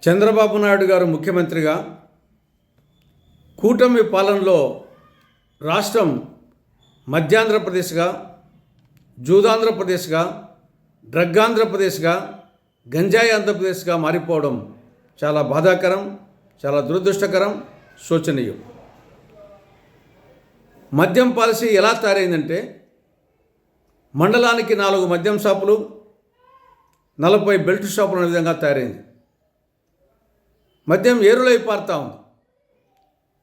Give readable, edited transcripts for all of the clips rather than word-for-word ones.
చంద్రబాబు నాయుడు గారు ముఖ్యమంత్రిగా కూటమి పాలనలో రాష్ట్రం మధ్యాంధ్రప్రదేశ్గా, జూదాంధ్రప్రదేశ్గా, డ్రగ్గాంధ్రప్రదేశ్గా, గంజాయి ఆంధ్రప్రదేశ్గా మారిపోవడం చాలా బాధాకరం, చాలా దురదృష్టకరం, శోచనీయం. మద్యం పాలసీ ఎలా తయారైందంటే మండలానికి 4 మద్యం షాపులు, 40 బెల్ట్ షాపులు అనే విధంగా తయారైంది. మద్యం ఏరులై పారుతూ ఉంది,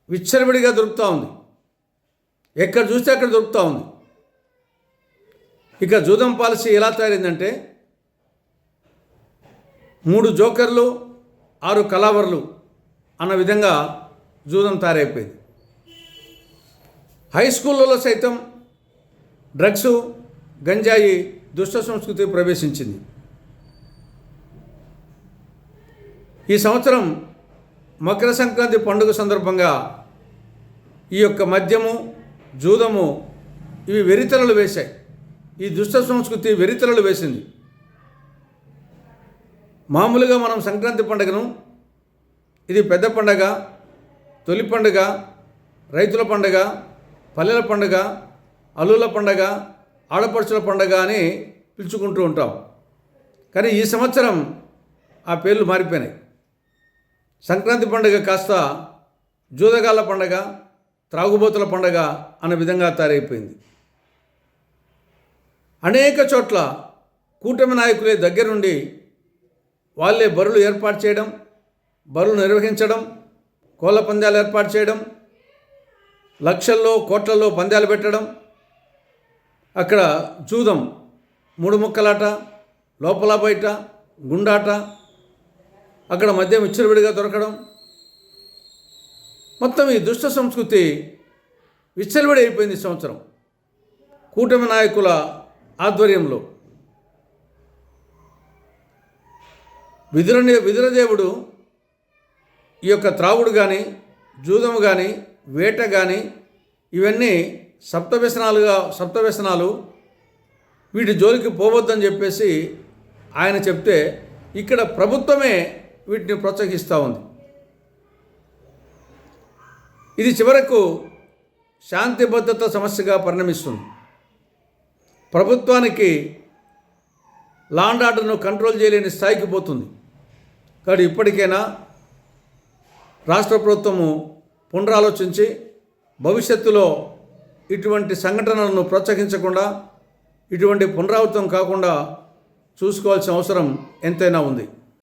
విచ్చలవిడిగా దొరుకుతూ ఉంది, ఎక్కడ చూస్తే అక్కడ దొరుకుతూ ఉంది. ఇక జూదం పాలసీ ఎలా తయారైందంటే 3 జోకర్లు 6 కలావర్లు అన్న విధంగా జూదం తయారైపోయింది. హై స్కూళ్ళలో సైతం డ్రగ్స్, గంజాయి దుష్ట సంస్కృతి ప్రవేశించింది. ఈ సంవత్సరం మకర సంక్రాంతి పండుగ సందర్భంగా ఈ యొక్క మద్యము, జూదము ఇవి వెరితలలు వేశాయి. ఈ దుష్ట సంస్కృతి వెరితలలు వేసింది. మామూలుగా మనం సంక్రాంతి పండుగను ఇది పెద్ద పండగ, తొలి పండుగ, రైతుల పండుగ, పల్లెల పండుగ, అల్లుల పండుగ, ఆడపడుచుల పండుగ అని పిలుచుకుంటూ ఉంటాం. కానీ ఈ సంవత్సరం ఆ పేర్లు మారిపోయినాయి. సంక్రాంతి పండుగ కాస్త జూదగాళ్ళ పండుగ, త్రాగుబోతుల పండుగ అన్న విధంగా తయారైపోయింది. అనేక చోట్ల కూటమి నాయకులే దగ్గరుండి వాళ్ళే బరులు ఏర్పాటు చేయడం, బరులు నిర్వహించడం, కోళ్ళ పందాలు ఏర్పాటు చేయడం, లక్షల్లో కోట్లలో పందాలు పెట్టడం, అక్కడ జూదం 3 ముక్కలాట, లోపల బయట గుండాట, అక్కడ మద్యం విచ్చలవిడిగా దొరకడం, మొత్తం ఈ దుష్ట సంస్కృతి విచ్చలవిడి అయిపోయింది. సంవత్సరం కూటమి నాయకుల ఆధ్వర్యంలో విదురదేవుడు ఈ యొక్క త్రాగుడు కానీ, జూదము కానీ, వేట కానీ ఇవన్నీ సప్తవ్యసనాలు, వీటి జోలికి పోవద్దని చెప్పేసి ఆయన చెప్తే ఇక్కడ ప్రభుత్వమే వీటిని ప్రోత్సహిస్తూ ఉంది. ఇది చివరకు శాంతి భద్రత సమస్యగా పరిణమిస్తుంది. ప్రభుత్వానికి లా అండ్ ఆర్డర్ను కంట్రోల్ చేయలేని స్థాయికి పోతుంది. కాబట్టి ఇప్పటికైనా రాష్ట్ర ప్రభుత్వము పునరాలోచించి భవిష్యత్తులో ఇటువంటి సంఘటనలను ప్రోత్సహించకుండా, ఇటువంటి పునరావృతం కాకుండా చూసుకోవాల్సిన అవసరం ఎంతైనా ఉంది.